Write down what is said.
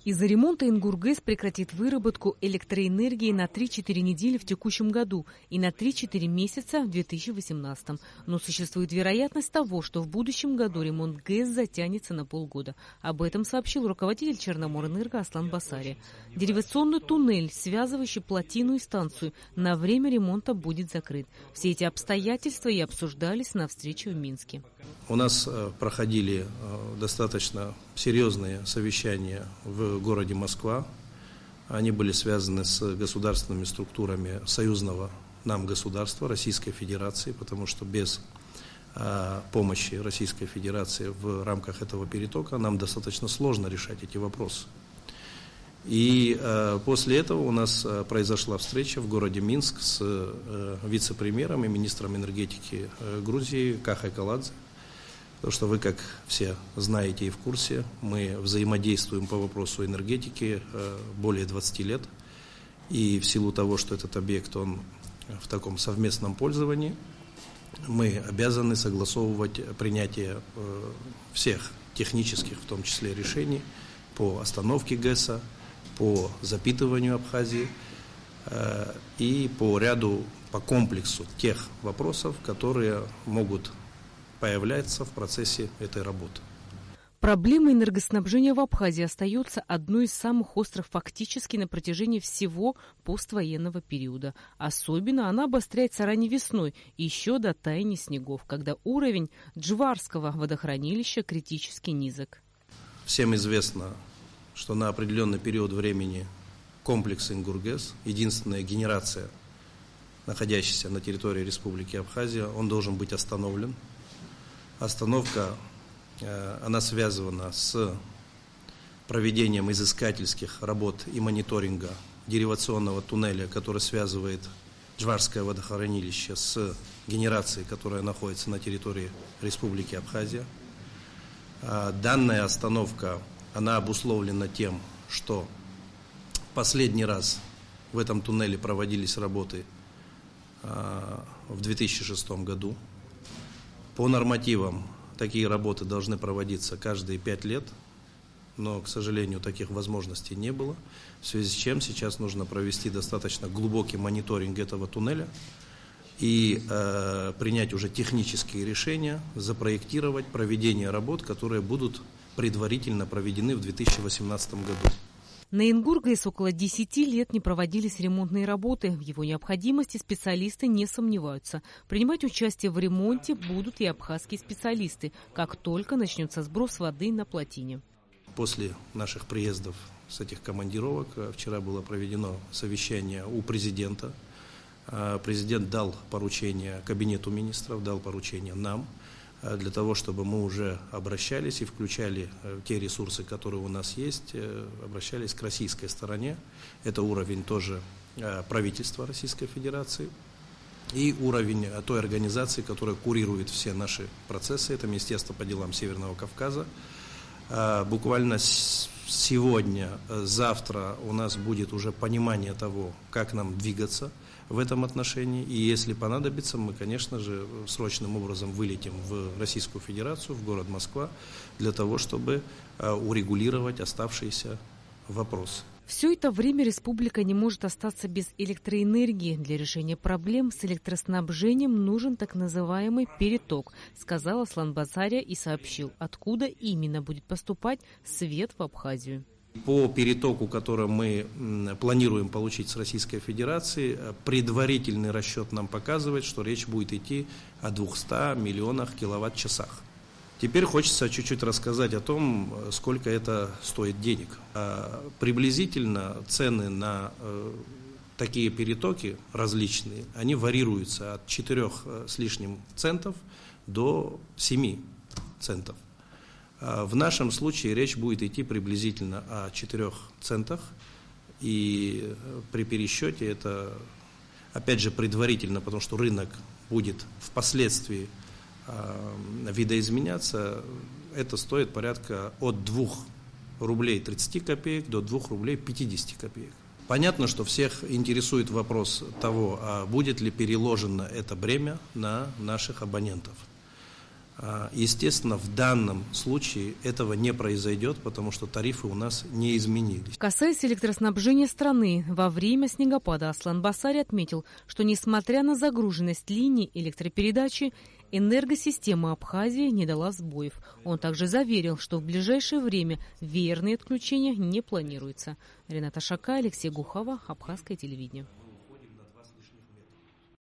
Из-за ремонта Ингургэс прекратит выработку электроэнергии на 3-4 недели в текущем году и на 3-4 месяца в 2018. Но существует вероятность того, что в будущем году ремонт ГЭС затянется на полгода. Об этом сообщил руководитель Черноморэнерго Аслан Басария. Деривационный туннель, связывающий плотину и станцию, на время ремонта будет закрыт. Все эти обстоятельства и обсуждались на встрече в Минске. У нас проходили достаточно серьезные совещания в городе Москва. Они были связаны с государственными структурами союзного нам государства, Российской Федерации, потому что без помощи Российской Федерации в рамках этого перетока нам достаточно сложно решать эти вопросы. И после этого у нас произошла встреча в городе Минск с вице-премьером и министром энергетики Грузии Кахой Каладзе. Потому что вы, как все знаете и в курсе, мы взаимодействуем по вопросу энергетики более 20 лет. И в силу того, что этот объект, он в таком совместном пользовании, мы обязаны согласовывать принятие всех технических, в том числе, решений по остановке ГЭСа, по запитыванию Абхазии и по комплексу тех вопросов, которые могут появляться в процессе этой работы. Проблема энергоснабжения в Абхазии остается одной из самых острых фактически на протяжении всего поствоенного периода. Особенно она обостряется ранней весной, еще до таяния снегов, когда уровень Джварского водохранилища критически низок. Всем известно, что на определенный период времени комплекс Ингургэс, единственная генерация, находящаяся на территории Республики Абхазия, он должен быть остановлен. Остановка, она связана с проведением изыскательских работ и мониторинга деривационного туннеля, который связывает Джварское водохранилище с генерацией, которая находится на территории Республики Абхазия. Данная остановка, она обусловлена тем, что последний раз в этом туннеле проводились работы в 2006 году. По нормативам такие работы должны проводиться каждые 5 лет, но, к сожалению, таких возможностей не было, в связи с чем сейчас нужно провести достаточно глубокий мониторинг этого туннеля и принять уже технические решения, запроектировать проведение работ, которые будут предварительно проведены в 2018 году. На Ингургэс около 10 лет не проводились ремонтные работы. В его необходимости специалисты не сомневаются. Принимать участие в ремонте будут и абхазские специалисты, как только начнется сброс воды на плотине. После наших приездов с этих командировок вчера было проведено совещание у президента. Президент дал поручение кабинету министров, дал поручение нам, для того, чтобы мы уже обращались и включали те ресурсы, которые у нас есть, обращались к российской стороне. Это уровень тоже правительства Российской Федерации и уровень той организации, которая курирует все наши процессы. Это Министерство по делам Северного Кавказа. Буквально сегодня, завтра у нас будет уже понимание того, как нам двигаться в этом отношении. И если понадобится, мы, конечно же, срочным образом вылетим в Российскую Федерацию, в город Москва, для того, чтобы урегулировать оставшиеся вопросы. Все это время республика не может остаться без электроэнергии. Для решения проблем с электроснабжением нужен так называемый переток, сказал Аслан Басария и сообщил, откуда именно будет поступать свет в Абхазию. По перетоку, который мы планируем получить с Российской Федерации, предварительный расчет нам показывает, что речь будет идти о 200 миллионах киловатт-часах. Теперь хочется чуть-чуть рассказать о том, сколько это стоит денег. Приблизительно цены на такие перетоки различные, они варьируются от 4 с лишним центов до 7 центов. В нашем случае речь будет идти приблизительно о 4 центах, и при пересчете это, опять же, предварительно, потому что рынок будет впоследствии видоизменяться, это стоит порядка от 2 рублей 30 копеек до 2 рублей 50 копеек. Понятно, что всех интересует вопрос того, будет ли переложено это бремя на наших абонентов. Естественно, в данном случае этого не произойдет, потому что тарифы у нас не изменились. Касаясь электроснабжения страны, во время снегопада Аслан Басари отметил, что несмотря на загруженность линий электропередачи, энергосистема Абхазии не дала сбоев. Он также заверил, что в ближайшее время веерные отключения не планируются. Рената Шака, Алексей Гухова, Абхазское телевидение.